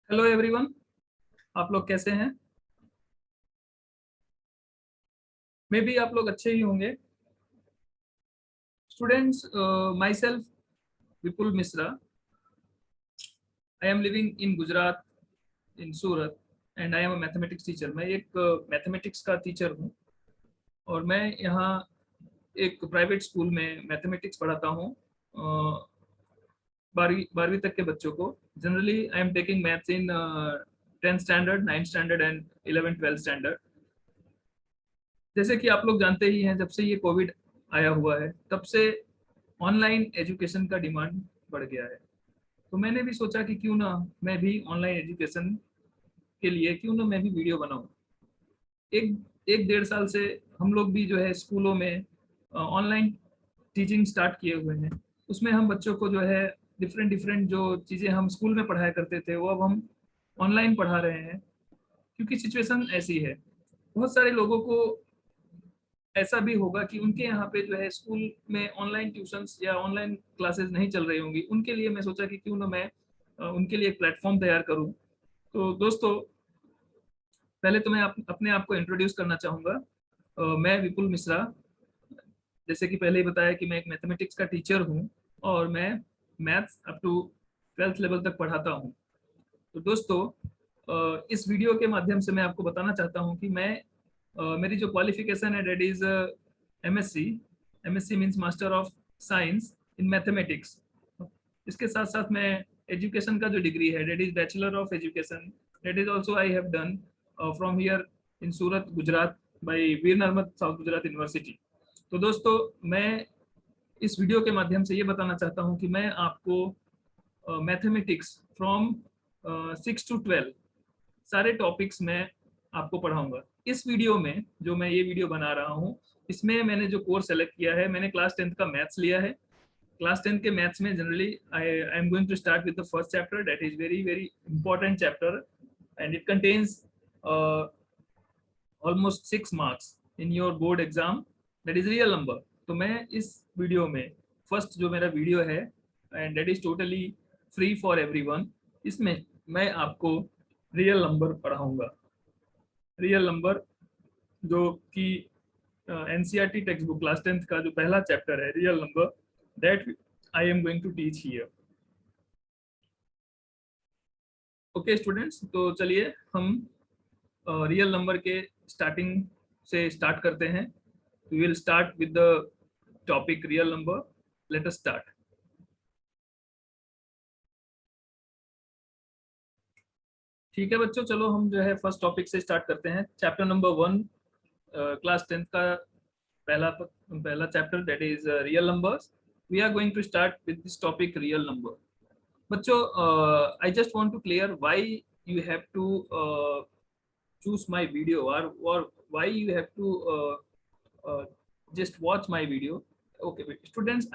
Hello everyone. आप लोग कैसे हैं? मे बी आप लोग अच्छे ही होंगे। Students, my self Vipul Mishra. I am living in Gujarat, in Surat, and I am a mathematics teacher. मैं एक मैथमेटिक्स का टीचर हूँ और मैं यहाँ एक प्राइवेट स्कूल में मैथमेटिक्स पढ़ाता हूँ। 12वीं तक के बच्चों को। Generally I am taking maths in 10th standard, 9th standard and 11th 12th standard. जैसे कि आप लोग जानते ही हैं, जब से ये कोविड आया हुआ है तब से ऑनलाइन एजुकेशन का डिमांड बढ़ गया है। तो मैंने भी सोचा कि क्यों ना मैं भी ऑनलाइन एजुकेशन के लिए क्यों ना मैं भी वीडियो बनाऊं। एक एक डेढ़ साल से हम लोग भी जो है स्कूलों में ऑनलाइन टीचिंग स्टार्ट किए हुए हैं। उसमें हम बच्चों को जो है डिफरेंट डिफरेंट जो चीज़ें हम स्कूल में पढ़ाया करते थे वो अब हम ऑनलाइन पढ़ा रहे हैं, क्योंकि सिचुएशन ऐसी है। बहुत सारे लोगों को ऐसा भी होगा कि उनके यहाँ पे जो है स्कूल में ऑनलाइन ट्यूशंस या ऑनलाइन क्लासेस नहीं चल रही होंगी। उनके लिए मैं सोचा कि क्यों ना मैं उनके लिए एक प्लेटफॉर्म तैयार करूं। तो दोस्तों, पहले तो मैं अपने आप को इंट्रोड्यूस करना चाहूँगा। मैं विपुल मिश्रा। जैसे कि पहले ही बताया कि मैं एक मैथमेटिक्स का टीचर हूँ और मैं maths up to 12th level तक पढ़ाता हूँ। तो दोस्तों, इस वीडियो के माध्यम से मैं आपको बताना चाहता हूँ कि मेरी जो क्वालिफिकेशन है that is MSc. MSc means master of science in mathematics. इसके साथ साथ मैं एजुकेशन का जो डिग्री है that is bachelor of education, that is also I have done from here in Surat Gujarat by Veer Narmad South Gujarat university. तो दोस्तों, मैं इस वीडियो के माध्यम से ये बताना चाहता हूँ कि मैं आपको मैथमेटिक्स फ्रॉम 6 to 12 सारे टॉपिक्स में आपको पढ़ाऊंगा। इस वीडियो में जो मैं ये वीडियो बना रहा हूँ, इसमें मैंने जो कोर्स सेलेक्ट किया है, मैंने क्लास 10th का मैथ्स लिया है। क्लास 10th के मैथ्स में generally I am going to start with the first chapter, that is very very important chapter and it contains almost 6 marks in your board exam, that is real number. तो मैं इस video में first जो मेरा video है and that is totally free for everyone, इसमें मैं आपको रियल नंबर पढ़ाऊंगा। रियल नंबर जो कि NCERT text book class 10th का जो पहला चैप्टर है real number, that I am going to teach here. Okay students, तो चलिए हम रियल नंबर के स्टार्टिंग से स्टार्ट करते हैं। We will start with the topic real number. Let us start. ठीक है बच्चों, चलो हम जो है फर्स्ट टॉपिक से स्टार्ट करते हैं। चैप्टर नंबर 1, क्लास 10th का पहला पहला chapter, that is real numbers. We are going to start with this topic real number. बच्चों, I just want to clear why you have to choose my video, or why you have to just watch my video. Okay students,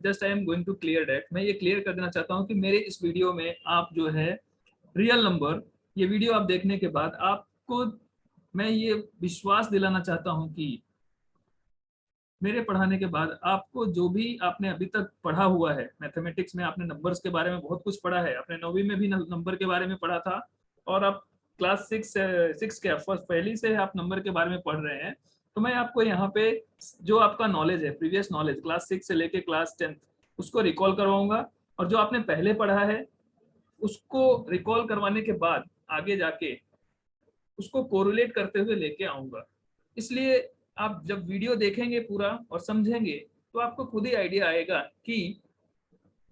just I am going to clear that. मैं ये clear कर देना चाहता हूँ कि मेरे इस video में आप जो है रियल नंबर, ये वीडियो आप देखने के बाद आपको मैं ये विश्वास दिलाना चाहता हूँ कि मेरे पढ़ाने के बाद आपको जो भी आपने अभी तक पढ़ा हुआ है मैथमेटिक्स में, आपने नंबर्स के बारे में बहुत कुछ पढ़ा है, आपने 9वीं में भी नंबर के बारे में पढ़ा था, और आप क्लास 6 के फर्स्ट पहली से आप नंबर के बारे में पढ़ रहे हैं। तो मैं आपको यहाँ पे जो आपका नॉलेज है, प्रीवियस नॉलेज क्लास 6 से लेके क्लास 10th, उसको रिकॉल करवाऊंगा। और जो आपने पहले पढ़ा है उसको रिकॉल करवाने के बाद आगे जाके उसको कोरिलेट करते हुए लेके आऊंगा। इसलिए आप जब वीडियो देखेंगे पूरा और समझेंगे तो आपको खुद ही आइडिया आएगा कि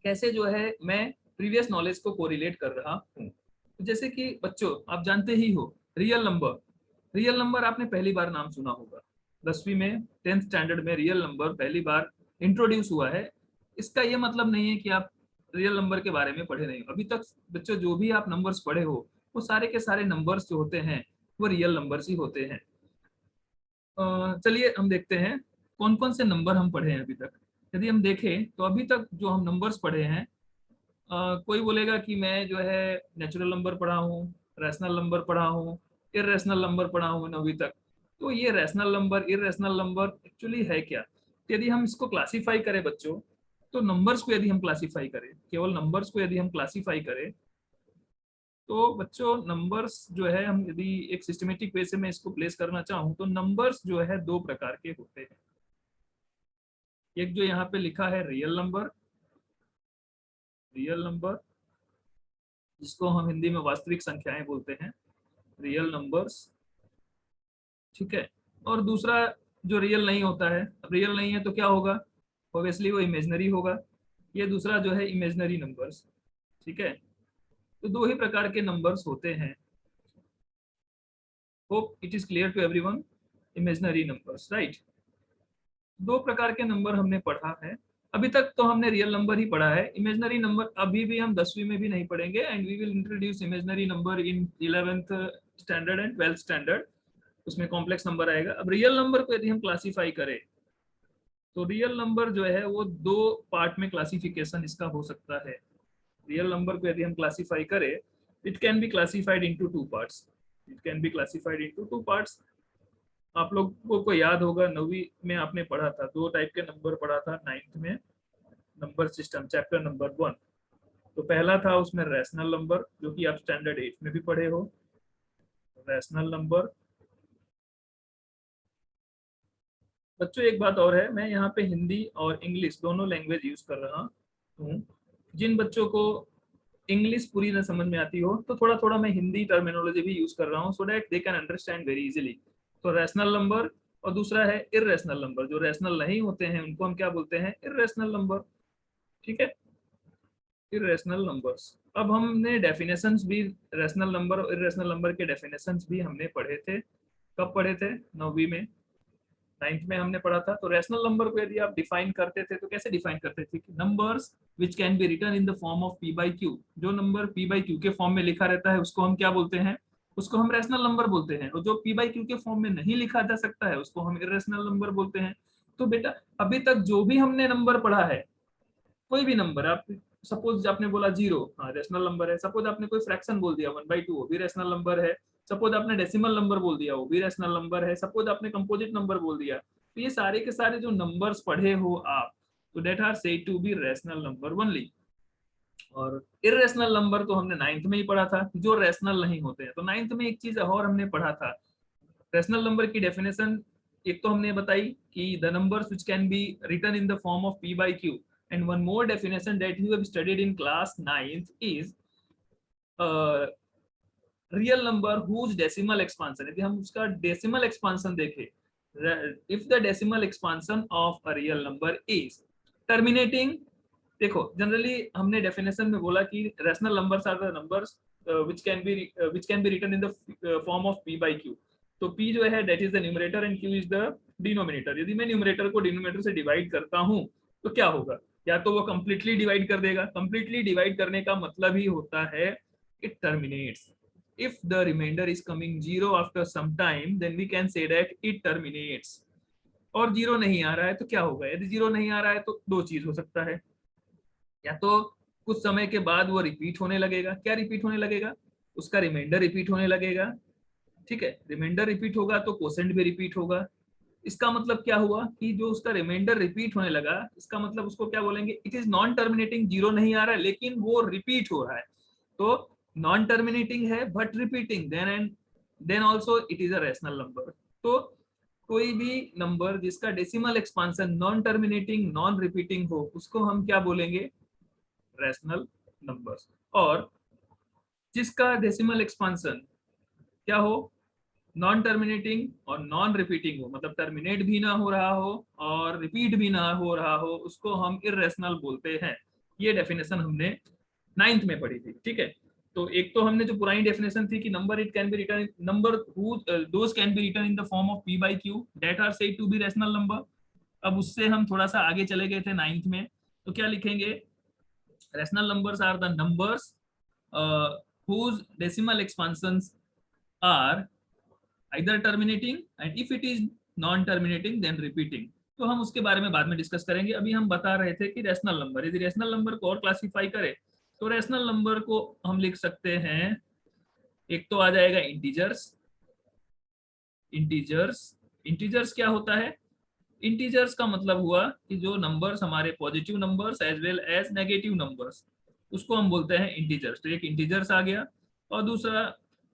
कैसे जो है मैं प्रीवियस नॉलेज को कोरिलेट कर रहा हूँ। तो जैसे कि बच्चों, आप जानते ही हो रियल नंबर। रियल नंबर आपने पहली बार नाम सुना होगा 10वीं में, 10th स्टैंडर्ड में रियल नंबर पहली बार इंट्रोड्यूस हुआ है। इसका ये मतलब नहीं है कि आप रियल नंबर के बारे में पढ़े नहीं हो अभी तक। बच्चों, जो भी आप नंबर्स पढ़े हो वो सारे के सारे नंबर्स जो होते हैं वो रियल नंबर्स ही होते हैं। चलिए हम देखते हैं कौन कौन से नंबर हम पढ़े हैं अभी तक। यदि हम देखें तो अभी तक जो हम नंबर्स पढ़े हैं, कोई बोलेगा कि मैं जो है नेचुरल नंबर पढ़ा हूँ, रैशनल नंबर पढ़ा हूँ, इरेशनल नंबर पढ़ा हूँ 9वीं तक। तो ये rational number, irrational number actually है क्या? तो यदि हम इसको क्लासीफाई करें बच्चों, तो नंबर्स को यदि हम क्लासीफाई करें, केवल नंबर्स को यदि हम क्लासीफाई करें, तो बच्चों नंबर्स जो है, हम यदि एक सिस्टमेटिक वे से मैं इसको प्लेस करना चाहूँ तो नंबर्स जो है दो प्रकार के होते हैं। एक जो यहाँ पे लिखा है रियल नंबर जिसको हम हिंदी में वास्तविक संख्याएं बोलते हैं, रियल नंबर्स, ठीक है। और दूसरा जो रियल नहीं होता है, अब रियल नहीं है तो क्या होगा, ऑब्वियसली वो इमेजनरी होगा। ये दूसरा जो है इमेजनरी नंबर्स, ठीक है। तो दो ही प्रकार के नंबर्स होते हैं। Hope it is clear to everyone. Imaginary numbers, right. दो प्रकार के नंबर हमने पढ़ा है। अभी तक तो हमने रियल नंबर ही पढ़ा है, इमेजनरी नंबर अभी भी हम 10वीं में भी नहीं पढ़ेंगे, and we will introduce imaginary number in 11th standard and 12th standard. उसमें कॉम्प्लेक्स नंबर आएगा। अब रियल नंबर को यदि हम क्लासीफाई करें तो रियल नंबर जो है वो दो पार्ट में क्लासिफिकेशन इसका हो सकता है। रियल नंबर को यदि हम क्लासीफाई करें, it can be classified into two parts. It can be classified into two parts. आप लोगों को याद होगा 9वीं में आपने पढ़ा था, दो टाइप के नंबर पढ़ा था 9th में, नंबर सिस्टम चैप्टर नंबर 1। तो पहला था उसमें रैशनल नंबर, जो कि आप स्टैंडर्ड 8 में भी पढ़े हो, रैशनल नंबर। बच्चों एक बात और है, मैं यहाँ पे हिंदी और इंग्लिश दोनों लैंग्वेज यूज कर रहा हूँ। जिन बच्चों को इंग्लिश पूरी न समझ में आती हो तो थोड़ा थोड़ा मैं हिंदी टर्मिनोलॉजी भी यूज कर रहा हूँ, so that they can understand very easily. तो रैशनल नंबर और दूसरा है इर्रेशनल नंबर। जो रैशनल नहीं होते हैं उनको हम क्या बोलते हैं, इर्रेशनल नंबर, ठीक है। Irrational numbers. अब हमने डेफिनेशंस भी, रैशनल नंबर और इर्रेशनल नंबर के डेफिनेशंस भी हमने पढ़े थे। कब पढ़े थे, 9वीं में, 9th में हमने पढ़ा था। तो रैशनल नंबर को यदि आप डिफाइन करते थे तो कैसे डिफाइन करते थे कि numbers which can be written in the form of P by Q. जो नंबर पी बाई क्यू के फॉर्म में लिखा रहता है उसको हम क्या बोलते हैं, उसको हम रैशनल नंबर बोलते हैं। और जो पी बाई क्यू के फॉर्म में नहीं लिखा जा सकता है उसको हम इरेशनल नंबर बोलते हैं। तो बेटा अभी तक जो भी हमने नंबर पढ़ा है, कोई भी नंबर, आप सपोज आपने बोला 0, हाँ रैशनल नंबर है। सपोज आपने कोई फ्रैक्शन बोल दिया 1/2, वो भी रैशनल नंबर है। सपोज आपने डेसिमल नंबर बोल दिया, वो भी रैशनल नंबर है। सपोज आपने कंपोजिट नंबर बोल दिया, तो ये सारे के सारे जो नंबर्स पढ़े हो आप, तो that are said to be rational number only. और इरेशनल नंबर तो हमने 9th में ही पढ़ा था, जो रैशनल नहीं होते हैं। तो 9th में एक चीज और हमने पढ़ा था, रैशनल नंबर की डेफिनेशन एक तो हमने बताई कि the numbers which can be written in the form of p by q, and one more definition that you have studied in class 9th is real number whose decimal expansion, यदि हम उसका decimal expansion देखें, if the decimal expansion of a real number is terminating, देखो generally हमने definition में बोला कि rational numbers are the numbers which can be written in the form of p by q। तो p जो है that is the numerator and q is the denominator। यदि मैं न्यूमरेटर को डिनोमिनेटर से डिवाइड करता हूँ तो क्या होगा, या तो वो कंप्लीटली डिवाइड कर देगा। कंप्लीटली डिवाइड करने का मतलब ही होता है it terminates। if the remainder is coming 0 after some time then we can say that it terminates। और जीरो नहीं आ रहा है तो क्या होगा, यदि जीरो नहीं आ रहा है तो दो चीज हो सकता है, या तो कुछ समय के बाद वो रिपीट होने लगेगा। क्या रिपीट होने लगेगा, उसका रिमाइंडर रिपीट होने लगेगा, ठीक है। रिमाइंडर रिपीट होगा तो कोसेंट भी रिपीट होगा। इसका मतलब क्या हुआ कि जो उसका रिमाइंडर रिपीट होने लगा, इसका मतलब उसको क्या बोलेंगे, it is non terminating. Zero नहीं आ रहा है लेकिन वो रिपीट हो रहा है, तो नॉन टर्मिनेटिंग है but repeating, then and then also it is a rational number. तो कोई भी नंबर जिसका decimal expansion non terminating non repeating हो उसको हम क्या बोलेंगे, रैशनल नंबर्स। और जिसका डेसिमल एक्सपांशन क्या हो, नॉन टर्मिनेटिंग और नॉन रिपीटिंग हो, मतलब टर्मिनेट भी ना हो रहा हो और रिपीट भी ना हो रहा हो, उसको हम इरेशनल बोलते हैं। ये डेफिनेशन हमने 9th में पढ़ी थी, ठीक है। तो एक तो हमने जो पुरानी डेफिनेशन थी कि number it can be written, number those can be written in the form of p by q that are said to be rational number. अब उससे हम थोड़ा सा आगे चले गए थे 9th में, तो क्या लिखेंगे, rational numbers are the numbers whose decimal expansions are either terminating and if it is non terminating then repeating। तो हम उसके बारे में बाद में डिस्कस करेंगे। अभी हम बता रहे थे कि रैशनल नंबर, यदि रैशनल नंबर को और क्लासिफाई करें तो रैशनल नंबर को हम लिख सकते हैं, एक तो आ जाएगा इंटीजर्स। इंटीजर्स, इंटीजर्स क्या होता है, इंटीजर्स का मतलब हुआ कि जो नंबर्स हमारे positive numbers as well as negative numbers, उसको हम बोलते हैं इंटीजर्स। तो एक इंटीजर्स आ गया। और दूसरा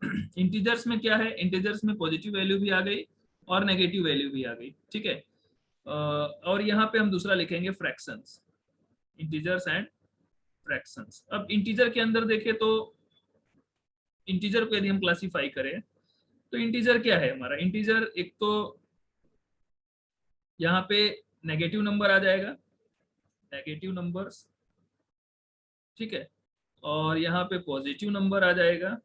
इंटीजर्स में क्या है, इंटीजर्स में पॉजिटिव वैल्यू भी आ गई और नेगेटिव वैल्यू भी आ गई, ठीक है। और यहाँ पे हम दूसरा लिखेंगे फ्रैक्शंस, इंटीजर्स एंड फ्रैक्शंस। अब इंटीजर के अंदर देखें तो इंटीजर को यदि हम क्लासिफाई करें तो इंटीजर क्या है हमारा, इंटीजर एक तो यहाँ पे नेगेटिव नंबर आ जाएगा, नेगेटिव नंबर्स, ठीक है, और यहाँ पे पॉजिटिव नंबर आ जाएगा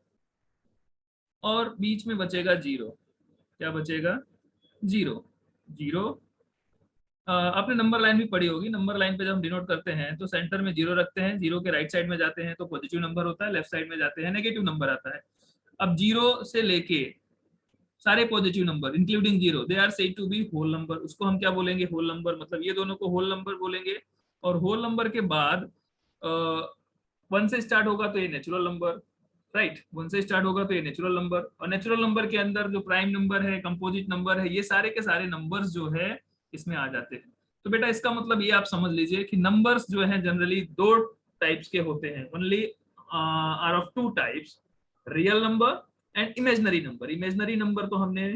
और बीच में बचेगा जीरो। क्या बचेगा, जीरो। जीरो, आपने नंबर लाइन भी पढ़ी होगी, नंबर लाइन पे जब हम डिनोट करते हैं तो सेंटर में जीरो रखते हैं, जीरो के राइट साइड में जाते हैं तो पॉजिटिव नंबर होता है, लेफ्ट साइड में जाते हैं नेगेटिव नंबर आता है। अब जीरो से लेके सारे positive number including zero, they are said to be whole number, उसको हम क्या बोलेंगे, होल नंबर, मतलब ये दोनों को होल नंबर बोलेंगे। और होल नंबर के बाद वन से स्टार्ट होगा तो ये नेचुरल नंबर, राइट, वन से स्टार्ट होगा तो ये नेचुरल नंबर, और नेचुरल नंबर के अंदर जो प्राइम नंबर है, कंपोजिट नंबर है, ये सारे के सारे नंबर्स जो है इसमें आ जाते हैं। तो बेटा इसका मतलब ये आप समझ लीजिए कि नंबर्स जो है जनरली दो टाइप्स के होते हैं, only are of two types, real number and imaginary number. Imaginary number तो हमने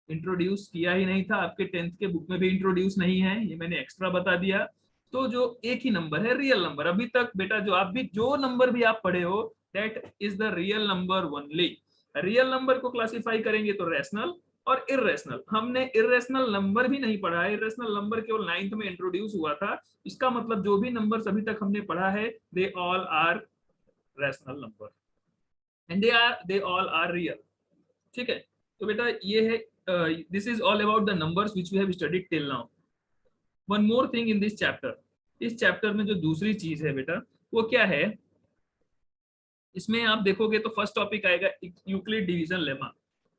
इंट्रोड्यूस किया ही नहीं था, आपके 10th के बुक में भी इंट्रोड्यूस नहीं है, ये मैंने एक्स्ट्रा बता दिया। तो जो एक ही नंबर है रियल नंबर, अभी तक बेटा जो आप भी जो नंबर भी आप पढ़े हो that is the real number only. Real number को क्लासिफाई करेंगे तो रैशनल और इररेशनल। हमने इररेशनल नंबर भी नहीं पढ़ा है, इररेशनल नंबर केवल 9th में इंट्रोड्यूस हुआ था। इसका मतलब जो भी नंबर अभी तक हमने पढ़ा है they all are rational number and they all are real, ठीक है। तो बेटा ये है, this is all about the numbers which we have studied till now. One more thing in this chapter, इस चैप्टर में जो दूसरी चीज है बेटा वो क्या है, इसमें आप देखोगे तो फर्स्ट टॉपिक आएगा यूक्लिड डिवीजन लेमा।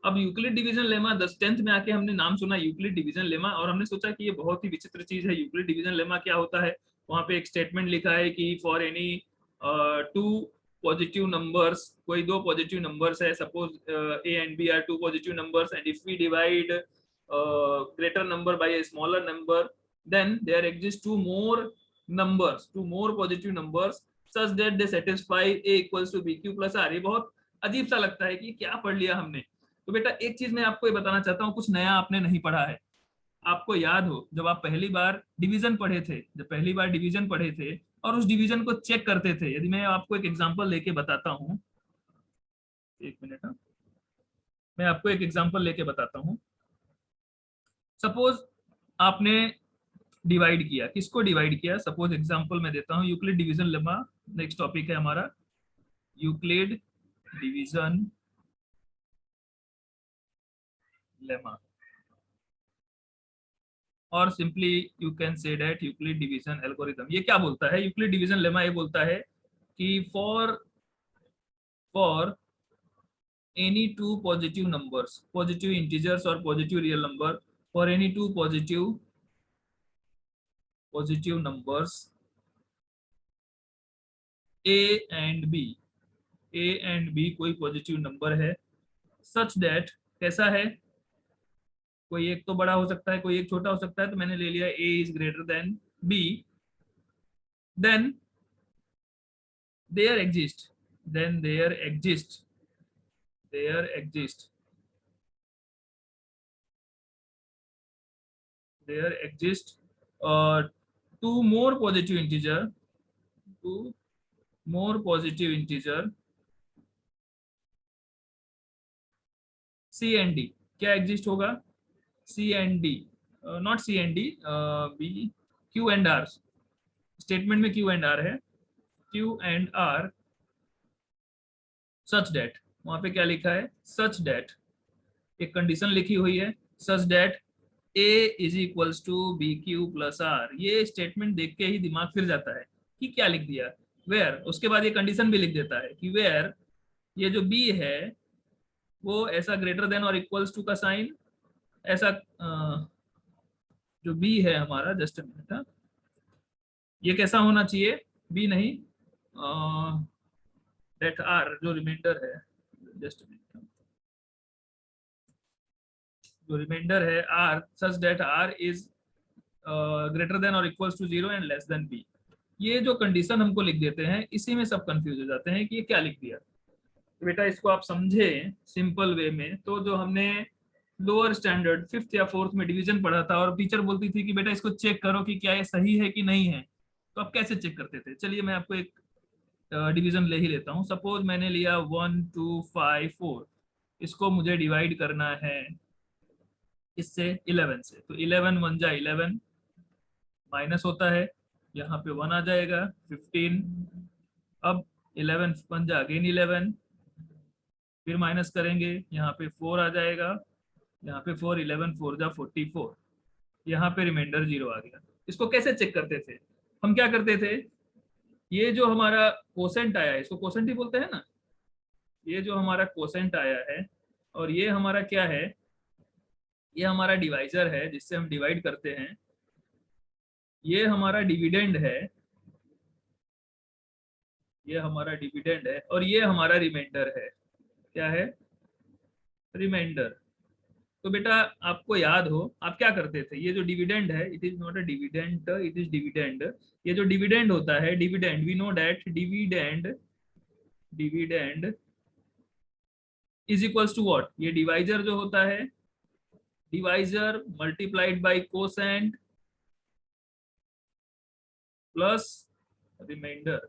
अब यूक्लिड डिवीजन लेमा 10th में आके हमने नाम सुना यूक्लिड डिवीजन लेमा और हमने सोचा कि ये बहुत ही विचित्र चीज है, यूक्लिड डिवीजन लेमा क्या होता है। वहां पे एक स्टेटमेंट लिखा है कि for any two positive numbers, कोई दो पॉजिटिव नंबर्स है, suppose A and B are two positive numbers and if we divide greater number by a smaller number then there exist two more positive numbers such that they satisfy a equals to bq plus r। ये बहुत अजीब सा लगता है कि क्या पढ़ लिया हमने। तो बेटा एक चीज मैं आपको ये बताना चाहता हूँ, कुछ नया आपने नहीं पढ़ा है। आपको याद हो जब आप पहली बार डिवीजन पढ़े थे, जब पहली बार डिवीजन पढ़े थे और उस डिवीजन को चेक करते थे, यदि मैं आपको एक एग्जांपल लेके बताता हूँ, एक मिनट, मैं आपको एक एग्जांपल लेके बताता हूँ। सपोज आपने डिवाइड किया, किसको डिवाइड किया, सपोज एग्जांपल मैं देता हूँ Euclid division lemma, next topic है हमारा यूक्लिड डिवीजन लेमा, और simply you can say that Euclid division algorithm. ये क्या बोलता है, यूक्लिड डिवीजन लेमा ये बोलता है कि for any two positive numbers, positive integers और positive real number, for any two positive numbers A and B, A and B कोई पॉजिटिव नंबर है, सच दैट, कैसा है, कोई एक तो बड़ा हो सकता है कोई एक छोटा हो सकता है, तो मैंने ले लिया A is greater than B, then there exist, then there exist there exist two more positive integer, two more positive integer C and D. क्या एग्जिस्ट होगा, C and D, not C and D, B, Q and R. Statement में Q and R है, Q and R such that, वहां पे क्या लिखा है, such date, एक कंडीशन लिखी हुई है, such that A is equals to B Q plus R. ये स्टेटमेंट देख के ही दिमाग फिर जाता है कि क्या लिख दिया, वेयर, उसके बाद ये कंडीशन भी लिख देता है कि वेयर ये जो बी है वो ऐसा ग्रेटर देन और इक्वल्स टू का साइन, ऐसा जो बी है हमारा, जस्ट मिनट, ये कैसा होना चाहिए, बी नहीं, डेट आर जो रिमाइंडर है, जस्ट मिनट, जो रिमाइंडर है R, such that R is greater than और equals to zero and less than B. ये जो कंडीशन हमको लिख देते हैं इसी में सब कंफ्यूज हो जाते हैं कि ये क्या लिख दिया। बेटा इसको आप समझे सिंपल वे में, तो जो हमने लोअर स्टैंडर्ड 5th या 4th में डिवीजन पढ़ा था और टीचर बोलती थी कि बेटा इसको चेक करो कि क्या ये सही है कि नहीं है, तो आप कैसे चेक करते थे? चलिए मैं आपको एक डिवीजन ले ही लेता हूँ। सपोज मैंने लिया 1 2 5 4, इसको मुझे डिवाइड करना है इससे 11 से, तो 11 1 जा 11, माइनस होता है, यहाँ पे 1 आ जाएगा 15। अब 11 1 जा अगेन 11, फिर माइनस करेंगे, यहाँ पे 4 आ जाएगा, यहाँ पे 4, 11 4 जा 44, यहाँ पे रिमाइंडर 0 आ गया। इसको कैसे चेक करते थे? हम क्या करते थे, ये जो हमारा कोसेंट आया है, इसको कोसेंट ही बोलते हैं ना, ये जो हमारा कोसेंट आया है और ये हमारा क्या है, ये हमारा डिवाइजर है जिससे हम डिवाइड करते हैं, ये हमारा डिविडेंड है, ये हमारा डिविडेंड है, और ये हमारा रिमाइंडर है। क्या है? रिमाइंडर। तो बेटा आपको याद हो आप क्या करते थे, ये जो डिविडेंड है, it is not a dividend, it is dividend. ये जो डिविडेंड होता है, dividend, we know that dividend, dividend is equals to what, ये डिवाइजर जो होता है, divisor multiplied by quotient plus remainder.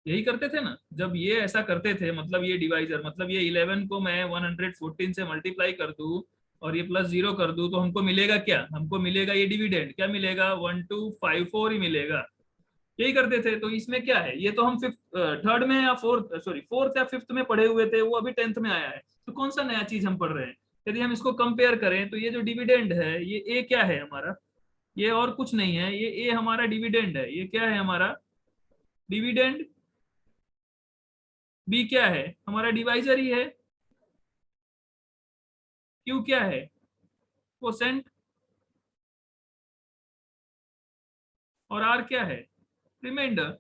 यही करते थे ना जब ये ऐसा करते थे, मतलब ये डिवाइजर, मतलब ये 11 को मैं 114 से मल्टीप्लाई कर दूं और ये प्लस 0 कर दूं, तो हमको मिलेगा क्या? हमको मिलेगा ये डिविडेंड, क्या मिलेगा? 1254 ही मिलेगा। यही करते थे। तो इसमें क्या है, ये तो हम फिफ्थ थर्ड में या फोर्थ, सॉरी फोर्थ या फिफ्थ में पढ़े हुए थे, वो अभी 10th में आया है। तो कौन सा नया चीज हम पढ़ रहे हैं? यदि हम इसको कंपेयर करें तो ये जो डिविडेंड है, ये ए क्या है हमारा, ये और कुछ नहीं है, ये ए हमारा डिविडेंड है। ये क्या है हमारा? डिविडेंड। बी क्या है? हमारा डिवाइजर ही है। क्यू क्या है? कोसेंट। और आर क्या है? रिमाइंडर।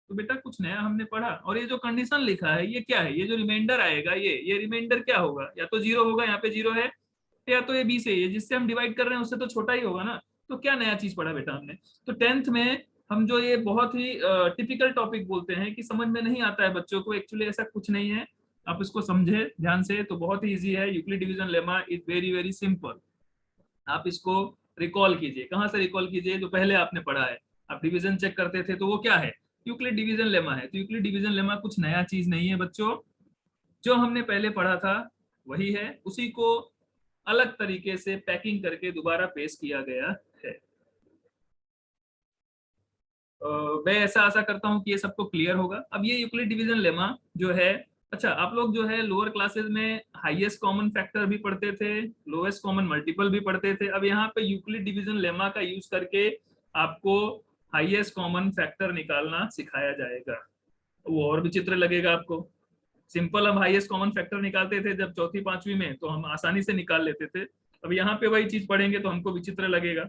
तो बेटा कुछ नया हमने पढ़ा। और ये जो कंडीशन लिखा है ये क्या है? ये जो रिमाइंडर आएगा, ये रिमाइंडर क्या होगा? या तो 0 होगा, यहाँ पे 0 है, या तो ये बी से, ये जिससे हम डिवाइड कर रहे हैं उससे तो छोटा ही होगा ना। तो क्या नया चीज पढ़ा बेटा हमने? तो 10th में हम जो ये बहुत ही टिपिकल टॉपिक बोलते हैं कि समझ में नहीं आता है बच्चों को, एक्चुअली ऐसा कुछ नहीं है। आप इसको समझे ध्यान से तो बहुत ही इजी है। Euclid division lemma is very very simple. आप इसको रिकॉल कीजिए। कहाँ से रिकॉल कीजिए? जो पहले आपने पढ़ा है, आप डिवीजन चेक करते थे तो वो क्या है? यूक्लिड डिवीजन लेमा है। तो यूक्लिड डिवीजन लेमा कुछ नया चीज नहीं है बच्चों, जो हमने पहले पढ़ा था वही है, उसी को अलग तरीके से पैकिंग करके दोबारा पेश किया गया है। मैं ऐसा आशा करता हूँ कि ये सबको क्लियर होगा। अब ये यूक्लिड डिवीजन लेमा जो है, अच्छा आप लोग जो है लोअर क्लासेस में हाईएस्ट कॉमन फैक्टर भी पढ़ते थे, लोएस्ट कॉमन मल्टीपल भी पढ़ते थे। अब यहाँ पे यूक्लिड डिवीजन लेमा का यूज करके आपको हाईएस्ट कॉमन फैक्टर निकालना सिखाया जाएगा। वो और विचित्र लगेगा आपको। सिंपल हम हाईएस्ट कॉमन फैक्टर निकालते थे जब चौथी पांचवी में, तो हम आसानी से निकाल लेते थे। अब यहाँ पे वही चीज पढ़ेंगे तो हमको विचित्र लगेगा।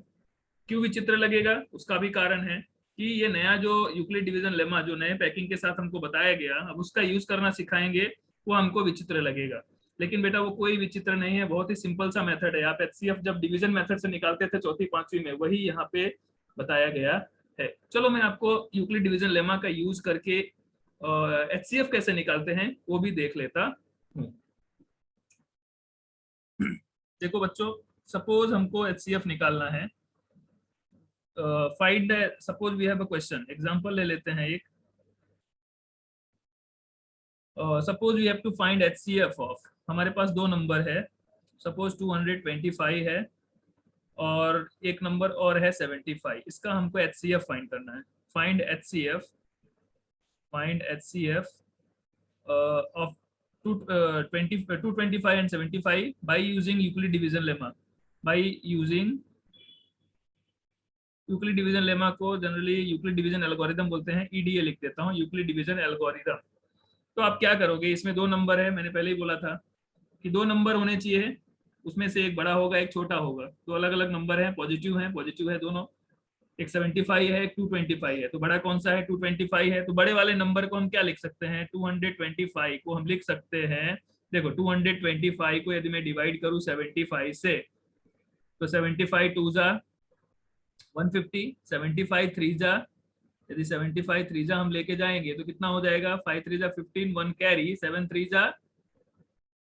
क्यों विचित्र लगेगा? उसका भी कारण है कि ये नया जो यूक्लिड डिवीजन लेमा जो नए पैकिंग के साथ हमको बताया गया, अब उसका यूज करना सिखाएंगे, वो हमको विचित्र लगेगा। लेकिन बेटा वो कोई विचित्र नहीं है, बहुत ही सिंपल सा मेथड है। आप एचसीएफ जब डिवीजन मेथड से निकालते थे चौथी पांचवी में, वही यहाँ पे बताया गया है। चलो मैं आपको यूक्लिड डिवीजन लेमा का यूज करके एचसीएफ कैसे निकालते हैं वो भी देख लेता हूँ। देखो बच्चों, सपोज हमको एचसीएफ निकालना है। Find, suppose we have a question, example ले लेते हैं एक। Suppose we have to find HCF of, हमारे पास दो नंबर है, सपोज 225 है और एक नंबर और है 75। इसका हमको एचसीएफ फाइंड करना है। Find HCF, find HCF of 225 and 75 by using Euclid division lemma, by using Euclid division lemma को जनरली यूक्लिड डिवीजन एल्गोरिथम बोलते हैं, ईडीए लिख देता हूँ, यूक्लिड डिवीजन एल्गोरिथम। तो आप क्या करोगे, इसमें दो नंबर है, मैंने पहले ही बोला था कि दो नंबर होने चाहिए, उसमें से एक बड़ा होगा एक छोटा होगा। तो अलग अलग नंबर है, पॉजिटिव है दोनों, एक 75 है एक 225 है। तो बड़ा कौन सा है? 225 है। तो बड़े वाले नंबर को हम क्या लिख सकते हैं? 225 को हम लिख सकते हैं, देखो 225 को यदि मैं डिवाइड करूं 75 से, तो 75 टू जा 150, 75 थ्री जा यदि 75 थ्रीजा हम लेके जाएंगे तो कितना हो जाएगा, 5 थ्रीजा 15, 1 कैरी, 7 थ्रीजा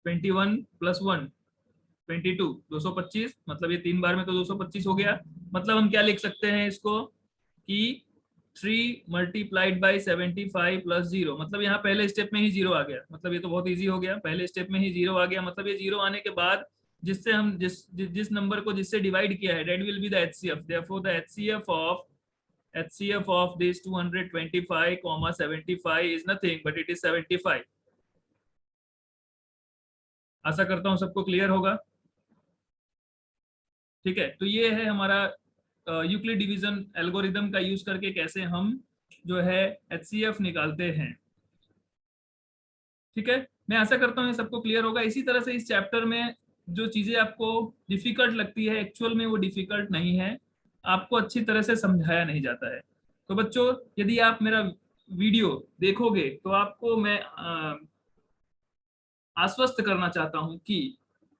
21 प्लस 1 22, 225, मतलब ये 3 बार में तो 225 हो गया। मतलब हम क्या लिख सकते हैं इसको कि 3 मल्टीप्लाइड बाई 75 प्लस 0, मतलब यहाँ पहले स्टेप में ही 0 आ गया, मतलब ये तो बहुत इजी हो गया, पहले स्टेप में ही 0 आ गया। मतलब ये 0 आने के बाद जिससे हम जिस नंबर को जिससे डिवाइड किया है, that will be the HCF. Therefore the HCF of this 225, 75 is nothing but it is 75। आशा करता हूं सबको क्लियर होगा। ठीक है, तो ये है हमारा यूक्लिड डिवीजन एल्गोरिदम का यूज करके कैसे हम जो है HCF निकालते हैं। ठीक है, मैं आशा करता हूँ ये सबको क्लियर होगा। इसी तरह से इस चैप्टर में जो चीजें आपको डिफिकल्ट लगती है, एक्चुअल में वो डिफिकल्ट नहीं है, आपको अच्छी तरह से समझाया नहीं जाता है। तो बच्चों, यदि आप मेरा वीडियो देखोगे तो आपको मैं आश्वस्त करना चाहता हूं कि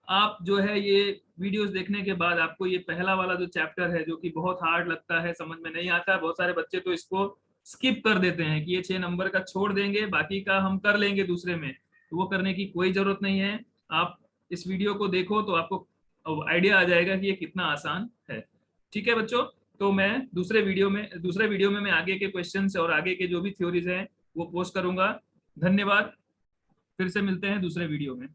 आप जो है ये वीडियोस देखने के बाद आपको ये पहला वाला जो चैप्टर है, जो कि बहुत हार्ड लगता है, समझ में नहीं आता है, बहुत सारे बच्चे तो इसको स्किप कर देते हैं कि ये 6 नंबर का छोड़ देंगे, बाकी का हम कर लेंगे दूसरे में। तो वो करने की कोई जरूरत नहीं है। आप इस वीडियो को देखो तो आपको आइडिया आ जाएगा कि ये कितना आसान है। ठीक है बच्चों, तो मैं दूसरे वीडियो में मैं आगे के क्वेश्चन और आगे के जो भी थ्योरीज हैं वो पोस्ट करूंगा। धन्यवाद। फिर से मिलते हैं दूसरे वीडियो में।